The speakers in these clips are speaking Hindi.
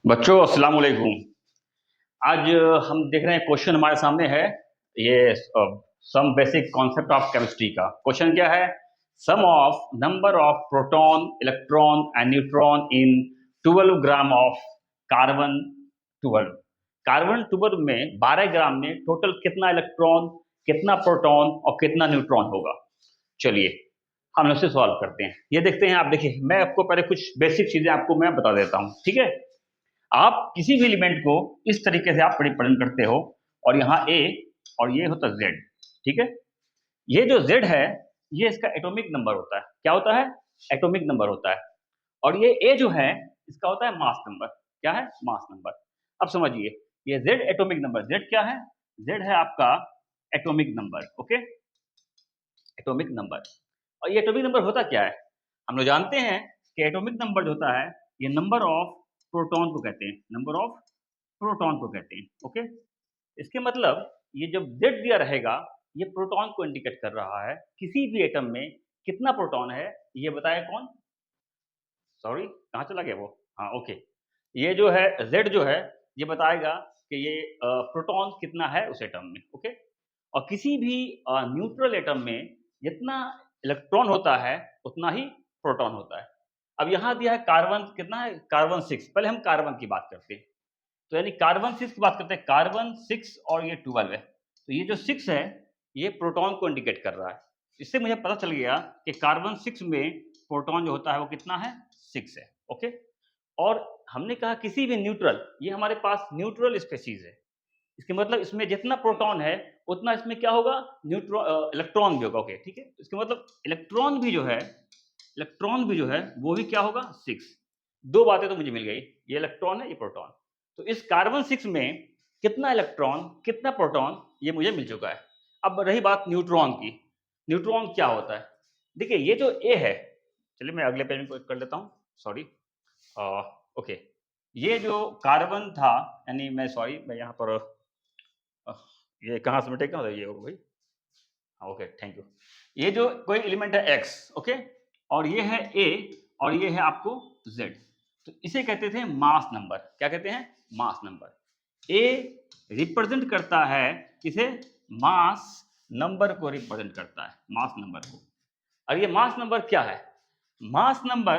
बच्चों अस्सलाम वालेकुम। आज हम देख रहे हैं क्वेश्चन हमारे सामने है। ये some basic concept of chemistry का क्वेश्चन क्या है? Sum of number of proton electron and neutron in 12 gram of carbon 12। Carbon 12 में 12 ग्राम में टोटल कितना इलेक्ट्रॉन, कितना प्रोटॉन और कितना न्यूट्रॉन होगा। चलिए हम उससे सॉल्व करते हैं। ये देखते हैं। आप देखिए, मैं आपको पहले कुछ बेसिक चीजें आपको मैं बता देता हूँ, ठीक है। आप किसी भी एलिमेंट को इस तरीके से आप रिप्रेजेंट करते हो, और यहाँ ए और ये होता है जेड, ठीक है। ये जो जेड है, ये इसका एटॉमिक नंबर होता है। क्या होता है? एटॉमिक नंबर होता है। और ये ए जो है, इसका होता है मास नंबर। क्या है? Mass number. अब समझिए, ये जेड एटॉमिक नंबर, जेड क्या है? जेड है आपका atomic number. Okay, atomic number. और ये एटॉमिक नंबर होता क्या है? हम लोग जानते हैं कि एटॉमिक नंबर जो होता है, ये नंबर ऑफ प्रोटॉन को कहते हैं, नंबर ऑफ प्रोटॉन को कहते हैं। ओके, इसके मतलब ये जब जेड दिया रहेगा, ये प्रोटॉन को इंडिकेट कर रहा है। किसी भी एटम में कितना प्रोटॉन है, ये बताए कौन? सॉरी, कहाँ चला गया वो? हाँ, ओके। ये जो है जेड जो है, ये बताएगा कि ये प्रोटॉन कितना है उस एटम में। ओके, और किसी भी न्यूट्रल एटम में जितना इलेक्ट्रॉन होता है, उतना ही प्रोटॉन होता है। अब यहाँ दिया है कार्बन कितना है, कार्बन 6। पहले हम कार्बन की बात करते हैं। तो यानी कार्बन 6 की बात करते हैं, कार्बन 6 और ये 12 है। तो ये जो 6 है, ये प्रोटॉन को इंडिकेट कर रहा है। इससे मुझे पता चल गया कि कार्बन 6 में प्रोटॉन जो होता है वो कितना है, 6 है। ओके, और हमने कहा किसी भी न्यूट्रल, ये हमारे पास न्यूट्रल स्पेसीज है। इसके मतलब इसमें जितना प्रोटॉन है, उतना इसमें क्या होगा, न्यूट्रॉन इलेक्ट्रॉन भी होगा। ओके, ठीक है। इसके मतलब इलेक्ट्रॉन भी जो है, इलेक्ट्रॉन भी जो है वो भी क्या होगा, 6। दो बातें तो मुझे मिल गई, ये इलेक्ट्रॉन है, ये प्रोटॉन। तो इस कार्बन 6 में कितना इलेक्ट्रॉन, कितना प्रोटॉन, ये मुझे मिल चुका है। अब रही बात न्यूट्रॉन की। न्यूट्रॉन क्या होता है? देखिए, ये जो ए है, चलिए मैं अगले पेज में कर लेता हूँ, सॉरी। ओके, ये जो कार्बन था, यानी मैं सॉरी, मैं यहाँ पर ये कहाँ से मिटेगा, ये होगा भाई। Okay, thank you. ये जो कोई एलिमेंट है एक्स, ओके, और ये है ए, और ये है आपको जेड। तो इसे कहते थे मास नंबर। क्या कहते हैं? Mass number. ए रिप्रेजेंट करता है किसे? मास नंबर को रिप्रेजेंट करता है, मास नंबर को। और ये मास नंबर क्या है? मास नंबर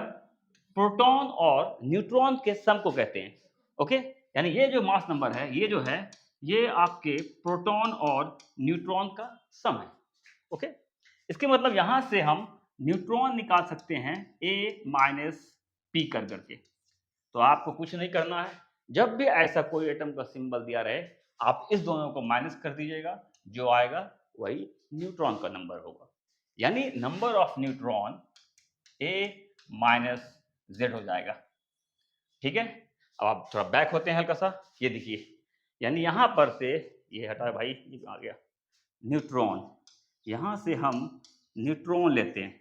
प्रोटॉन और न्यूट्रॉन के सम को कहते हैं। ओके, यानी ये जो मास नंबर है, ये जो है, ये आपके प्रोटॉन और न्यूट्रॉन का सम है। ओके, इसके मतलब यहां से हम न्यूट्रॉन निकाल सकते हैं ए माइनस पी कर करके। तो आपको कुछ नहीं करना है। जब भी ऐसा कोई एटम का सिंबल दिया रहे, आप इस दोनों को माइनस कर दीजिएगा, जो आएगा वही न्यूट्रॉन का नंबर होगा। यानी number of neutron A minus Z हो जाएगा। ठीक है। अब आप थोड़ा बैक होते हैं हल्का सा। ये देखिए, यानी यहां पर से, ये हटा भाई, ये आ गया न्यूट्रॉन। यहां से हम न्यूट्रॉन लेते हैं,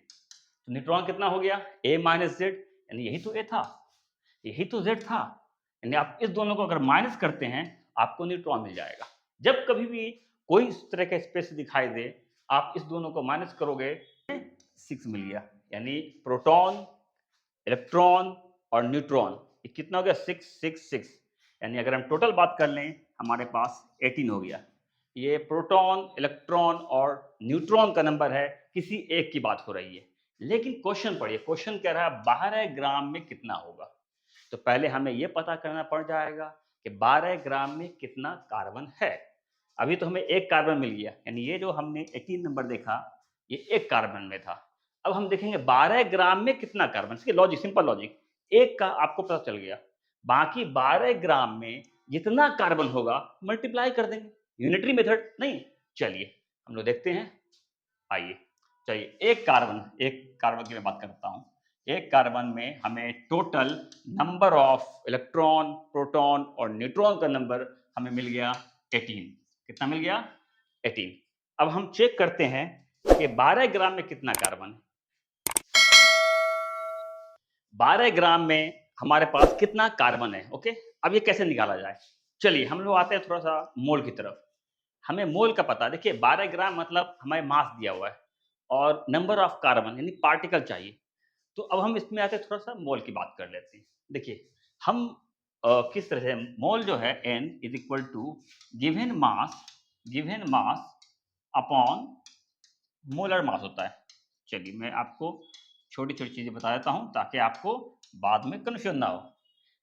तो न्यूट्रॉन कितना हो गया, ए माइनस जेड। यानी यही तो ए था, यही तो जेड था। यानी आप इस दोनों को अगर माइनस करते हैं, आपको न्यूट्रॉन मिल जाएगा। जब कभी भी कोई इस तरह का स्पेस दिखाई दे, आप इस दोनों को माइनस करोगे, 6 मिल गया। यानी प्रोटॉन, इलेक्ट्रॉन और न्यूट्रॉन, ये कितना हो गया, 6 6 6। यानी अगर हम टोटल बात कर लें, हमारे पास 18 हो गया। ये प्रोटॉन, इलेक्ट्रॉन और न्यूट्रॉन का नंबर है, किसी एक की बात हो रही है। लेकिन क्वेश्चन पढ़िए, क्वेश्चन कह रहा है 12 ग्राम में कितना होगा। तो पहले हमें यह पता करना पड़ जाएगा कि 12 ग्राम में कितना कार्बन है। अभी तो हमें एक कार्बन मिल गया, यानी ये जो हमने 18 नंबर देखा, ये एक कार्बन में था। अब हम देखेंगे 12 ग्राम में कितना कार्बन। इसके लॉजिक, सिंपल लॉजिक, एक का आपको पता चल गया, बाकी 12 ग्राम में जितना कार्बन होगा मल्टीप्लाई कर देंगे। यूनिटरी मेथड नहीं। चलिए हम लोग देखते हैं। आइए, चलिए एक कार्बन की मैं बात करता हूं। एक कार्बन में हमें total number of electron, proton और न्यूट्रॉन का नंबर हमें मिल गया 18। कितना मिल गया? 18। अब हम चेक करते हैं कि 12 ग्राम में कितना कार्बन है। 12 ग्राम में हमारे पास कितना कार्बन है। ओके, अब ये कैसे निकाला जाए? चलिए हम लोग आते हैं थोड़ा सा मोल की तरफ। हमें मोल का पता, देखिए 12 ग्राम मतलब हमें मास दिया हुआ है, और नंबर ऑफ कार्बन यानी पार्टिकल चाहिए। तो अब हम इसमें आते थोड़ा सा मोल की बात कर लेते हैं। देखिए, हम किस तरह से मोल जो है n is equal to given mass upon molar mass होता है। चलिए मैं आपको छोटी छोटी चीजें बता देता हूं ताकि आपको बाद में कंफ्यूजन ना हो।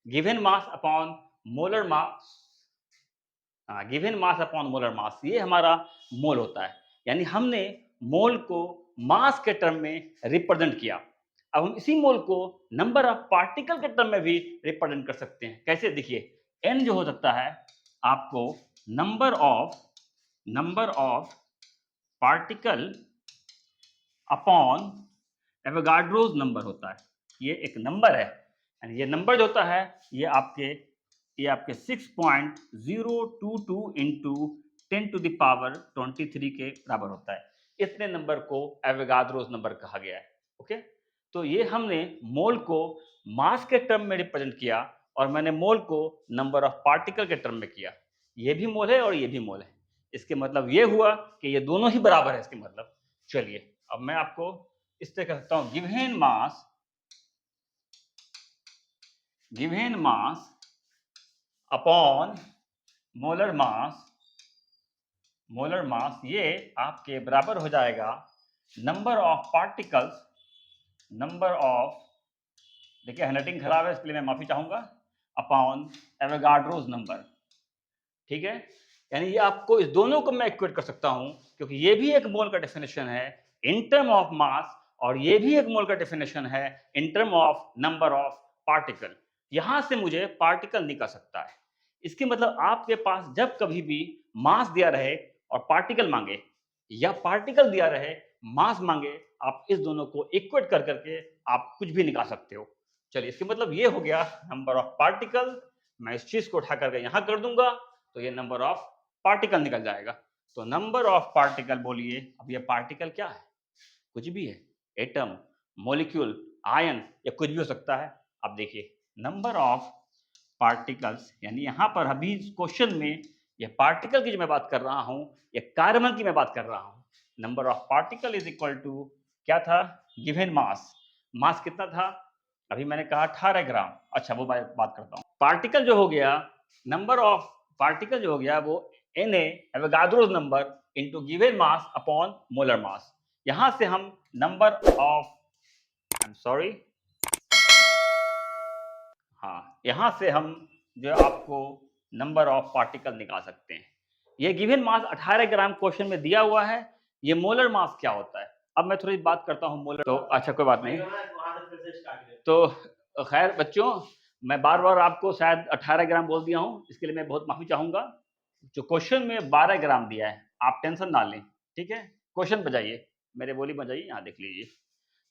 गिवन मास अपॉन मोलर मास, गिवन मास अपॉन मोलर मास, ये हमारा मोल होता है। यानी हमने मोल को मास के टर्म में रिप्रेजेंट किया। अब हम इसी मोल को नंबर ऑफ पार्टिकल के टर्म में भी रिप्रेजेंट कर सकते हैं। कैसे? देखिए, n जो हो सकता है आपको number of particle upon Avogadro's number होता है। ये एक नंबर है, यानी ये नंबर जो होता है ये आपके 6.022 इंटू 10⁻23 के बराबर होता है। इतने नंबर को एवोगाड्रोस नंबर कहा गया है। ओके, तो ये हमने मोल को मास के टर्म में रिप्रेजेंट किया और मैंने मोल को नंबर ऑफ पार्टिकल के टर्म में किया। ये भी मोल है और ये भी मोल है। इसके मतलब ये हुआ कि ये दोनों ही बराबर है। इसके मतलब चलिए अब मैं आपको इस तरह कहता हूं, गिवन मास अपॉन मोलर मास, ये आपके बराबर हो जाएगा नंबर ऑफ पार्टिकल्स, देखिए हैंडराइटिंग खराब है इसके लिए मैं माफी चाहूंगा, अपॉन एवोगाड्रोस नंबर। ठीक है, यानी ये आपको इस दोनों को मैं इक्वेट कर सकता हूं क्योंकि ये भी एक मोल का डेफिनेशन है इन टर्म ऑफ मास और ये भी एक मोल का डेफिनेशन है in term of number of particle. यहां से मुझे पार्टिकल निकल सकता है। इसके मतलब आपके पास जब कभी भी मास दिया रहे और पार्टिकल मांगे या पार्टिकल दिया रहे मास मांगे, आप इस दोनों को इक्वेट कर करके आप कुछ भी निकाल सकते हो। चलिए, इसके मतलब ये हो गया नंबर ऑफ पार्टिकल। मैं इस चीज को उठा करके यहां कर दूंगा तो ये नंबर ऑफ पार्टिकल निकल जाएगा। तो नंबर ऑफ पार्टिकल बोलिए, अब ये पार्टिकल क्या है? कुछ भी है, एटम, मॉलिक्यूल, आयन या कुछ भी हो सकता है। अब देखिए नंबर ऑफ पार्टिकल्स, यानी यहां पर अभी इस क्वेश्चन में ये पार्टिकल की जो मैं बात कर रहा हूं, ये कार्बन की मैं बात कर रहा हूं। Number of particle is equal to क्या था? गिवन मास कितना था? अभी मैंने कहा 18 ग्राम। अच्छा वो बात करता हूं। पार्टिकल जो हो गया, नंबर ऑफ पार्टिकल जो हो गया वो Na Avogadro's number into given mass upon molar मास। यहां से हम नंबर ऑफ यहां से हम जो आपको नंबर ऑफ पार्टिकल निकाल सकते हैं। ये गिवन मास 18 ग्राम क्वेश्चन में दिया हुआ है। ये मोलर मास क्या होता है? अब मैं थोड़ी बात करता हूँ मोलर। तो अच्छा कोई बात नहीं। तो खैर बच्चों, मैं बार बार आपको शायद 18 ग्राम बोल दिया हूं, इसके लिए मैं बहुत माफी चाहूंगा। जो क्वेश्चन में 12 ग्राम दिया है, आप टेंशन ना लें। ठीक है, क्वेश्चन बजाइए, मेरे बोली बजाइए, यहाँ देख लीजिए।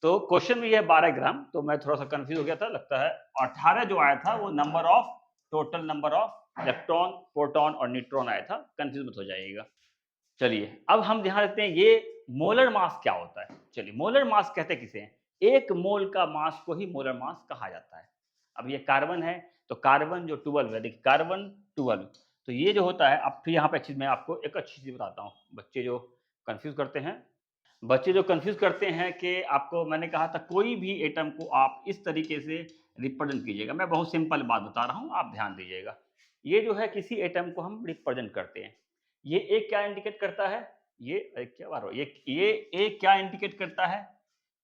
तो क्वेश्चन में ये 12 ग्राम, तो मैं थोड़ा सा कंफ्यूज हो गया था लगता है। 18 जो आया था वो total number of electron, proton और न्यूट्रॉन आया था। कंफ्यूज मत हो जाइएगा। चलिए अब हम ध्यान रखते हैं ये मोलर मास क्या होता है। चलिए, मोलर मास कहते किसे हैं? एक मोल का मास को ही मोलर मास कहा जाता है। अब ये कार्बन है तो कार्बन जो 12 है, देखिए कार्बन 12, तो ये जो होता है, अब फिर यहाँ पे चीज मैं आपको एक अच्छी चीज बताता हूँ। बच्चे जो कंफ्यूज करते हैं कि आपको मैंने कहा था कोई भी एटम को आप इस तरीके से रिप्रेजेंट कीजिएगा। मैं बहुत सिंपल बात बता रहा हूँ, आप ध्यान दीजिएगा। ये जो है किसी एटम को हम रिप्रेजेंट करते हैं। ये एक क्या इंडिकेट करता है? ये क्या बात हो, ये ए क्या इंडिकेट करता है?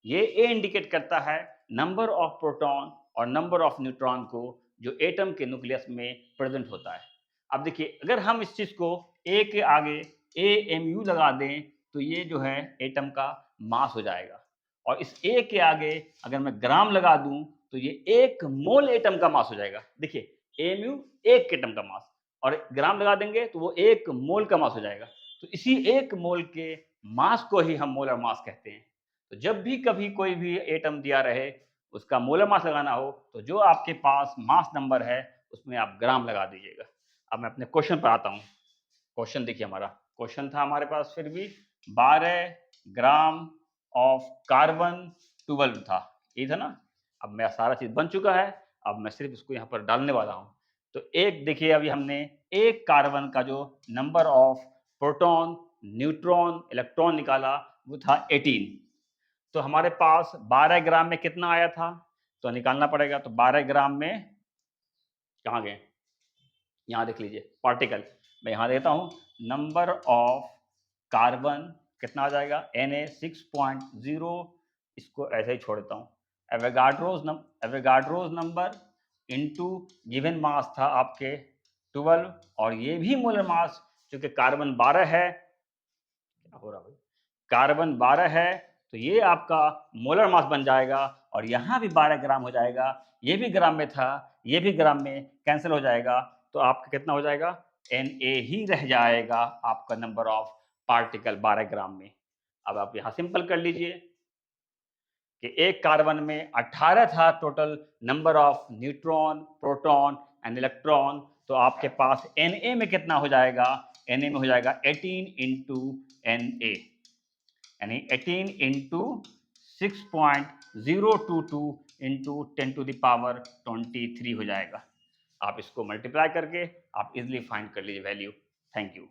ये ए इंडिकेट करता है नंबर ऑफ प्रोटॉन और नंबर ऑफ न्यूट्रॉन को जो एटम के न्यूक्लियस में प्रेजेंट होता है। अब देखिए, अगर हम इस चीज को ए के आगे AMU लगा दें तो ये जो है एटम का मास हो जाएगा। और इस ए के आगे अगर मैं ग्राम लगा दूं तो ये 1 मोल एटम का मास हो जाएगा। देखिए, AMU एक एटम का मास और ग्राम लगा देंगे तो वो 1 मोल का मास हो जाएगा। तो इसी 1 मोल के मास को ही हम मोलर मास कहते हैं। तो जब भी कभी कोई भी एटम दिया रहे, उसका मोलर मास लगाना हो तो जो आपके पास मास नंबर है उसमें आप ग्राम लगा दीजिएगा। अब मैं अपने क्वेश्चन पर आता हूँ। क्वेश्चन देखिए, हमारा क्वेश्चन था हमारे पास फिर भी 12 ग्राम ऑफ कार्बन 12 था, ये था ना। अब मेरा सारा चीज बन चुका है, अब मैं सिर्फ इसको यहाँ पर डालने वाला हूँ। तो एक देखिए, अभी हमने एक कार्बन का जो number of proton, neutron, electron निकाला वो था 18। तो हमारे पास 12 ग्राम में कितना आया था? तो निकालना पड़ेगा। तो 12 ग्राम में कहाँ गए, यहाँ देख लीजिए पार्टिकल, मैं यहाँ देता हूँ नंबर ऑफ कार्बन कितना आ जाएगा Na 6.0, इसको ऐसे ही छोड़ देता हूँ। Avogadro's number into given mass था आपके 12, और ये भी मोलर मास, क्योंकि कार्बन 12 है, क्या हो रहा भाई, कार्बन 12 है तो ये आपका मोलर मास बन जाएगा, और यहाँ भी 12 ग्राम हो जाएगा, ये भी ग्राम में था, ये भी ग्राम में कैंसिल हो जाएगा, तो आपका कितना हो जाएगा Na ही रह जाएगा आपका नंबर ऑफ पार्टिकल 12 ग्राम में। अब आप यहाँ सिंपल कर लीजिए कि एक कार्बन में 18 था total number of neutron, proton and electron, तो आपके पास Na में कितना हो जाएगा, Na में हो जाएगा 18 इंटू Na, यानी 18 इंटू 6.022 इंटू 10⁻23 हो जाएगा। आप इसको मल्टीप्लाई करके आप इजिली फाइंड कर लीजिए वैल्यू। Thank you.